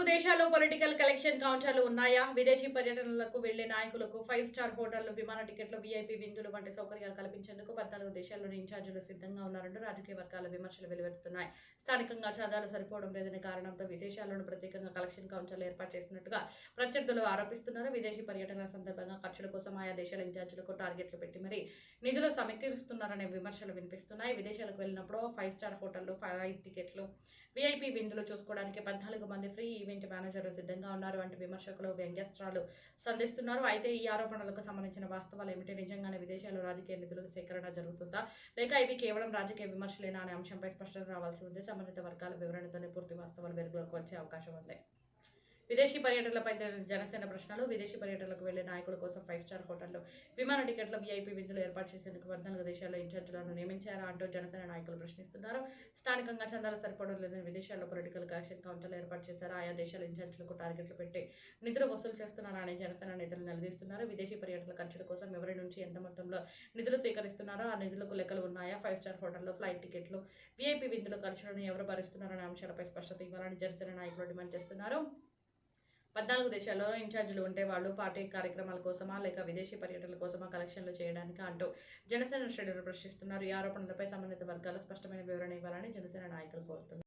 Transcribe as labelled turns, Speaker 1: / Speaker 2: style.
Speaker 1: దేశాల్లో political collection కౌంటర్లు ఉన్నాయా? విదేశీ పర్యటనలకు వెళ్లే నాయకులకు 5 స్టార్ హోటళ్లు, విమాన టికెట్లు, వీఐపీ విందులు వంటి సౌకర్యాలు కల్పించేందుకు 14 దేశాల్లోని ఇన్ఛార్జీలు సిద్ధంగా ఉన్నారంటూ రాజకీయ వర్గాల విమర్శలు వెలువెత్తుతున్నాయి. స్థానికంగా చందాలు సరిపోవడం లేదనే కారణంతో విదేశాల్లోనూ ప్రత్యేకంగా కలెక్షన్ కౌంటర్లు ఏర్పాటు చేస్తున్నట్టుగా ప్రత్యర్థులు ఆరోపిస్తున్నారు. విదేశీ పర్యటనల సందర్భంగా ఖర్చుల కోసం ఆయా దేశాల ఇన్ఛార్జీలకు టార్గెట్లు పెట్టి మరీ నిధులు సమకూరుస్తున్నారనే విమర్శలు వినిపిస్తున్నాయి. విదేశాలకు వెళ్ళినప్పుడు 5 స్టార్ హోటళ్లు, ఫ్లైట్ టికెట్లు, వీఐపీ విందులు చూసుకోవడానికి 14 మంది ఫ్రీ ఈవెంట్ మేనేజర్లు సిద్ధంగా ఉన్నారు వంటి విమర్శకులు వ్యంగ్యాస్త్రాలు సంధిస్తున్నారు. అయితే ఈ ఆరోపణలకు సంబంధించిన వాస్తవాలు ఏమిటి? నిజంగానే విదేశాల్లో రాజకీయ నిధుల సేకరణ జరుగుతుందా, లేక ఇవి కేవలం రాజకీయ విమర్శలేనా అనే అంశంపై స్పష్టత రావాల్సి ఉంది. సంబంధిత వర్గాల వివరణతోనే పూర్తి వాస్తవాలు వెలుగులోకి వచ్చే అవకాశం ఉంది. విదేశీ పర్యటనలపై జనసేన ప్రశ్నలు. విదేశీ పర్యటనలకు వెళ్లే నాయకుల కోసం 5 స్టార్ హోటళ్లు, విమాన టికెట్లు, వీఐపీ విందులు ఏర్పాటు చేసేందుకు 14 దేశాల్లో ఇన్ఛార్జీలను నియమించారా అంటూ జనసేన నాయకులు ప్రశ్నిస్తున్నారు. స్థానికంగా చందాలు సరిపడడం లేదని విదేశాల్లో పొలిటికల్ కలెక్షన్ కౌంటర్లు ఏర్పాటు చేశారా? ఆయా దేశాల ఇన్ఛార్జీలకు టార్గెట్లు పెట్టి నిధులు వసూలు చేస్తున్నారా అని జనసేన నేతలు నిలదీస్తున్నారు. విదేశీ పర్యటనల ఖర్చుల కోసం ఎవరి నుంచి ఎంత మొత్తంలో నిధులు సేకరిస్తున్నారో ఆ నిధులకు లెక్కలు ఉన్నాయా? 5 స్టార్ హోటళ్లు, ఫ్లైట్ టికెట్లు, వీఐపీ విందుల ఖర్చులను ఎవరు భరిస్తున్నారనే అంశాలపై స్పష్టత ఇవ్వాలని జనసేన నాయకులు డిమాండ్ చేస్తున్నారు. 14 దేశాల్లో ఇన్ఛార్జీలు ఉంటే వాళ్ళు పార్టీ కార్యక్రమాల కోసమా, లేక విదేశీ పర్యటనల కోసమా కలెక్షన్లు చేయడానికా అంటూ జనసేన శ్రేణులు ప్రశ్నిస్తున్నారు. ఈ ఆరోపణలపై సంబంధిత వర్గాలు స్పష్టమైన వివరణ ఇవ్వాలని జనసేన నాయకులు కోరుతున్నారు.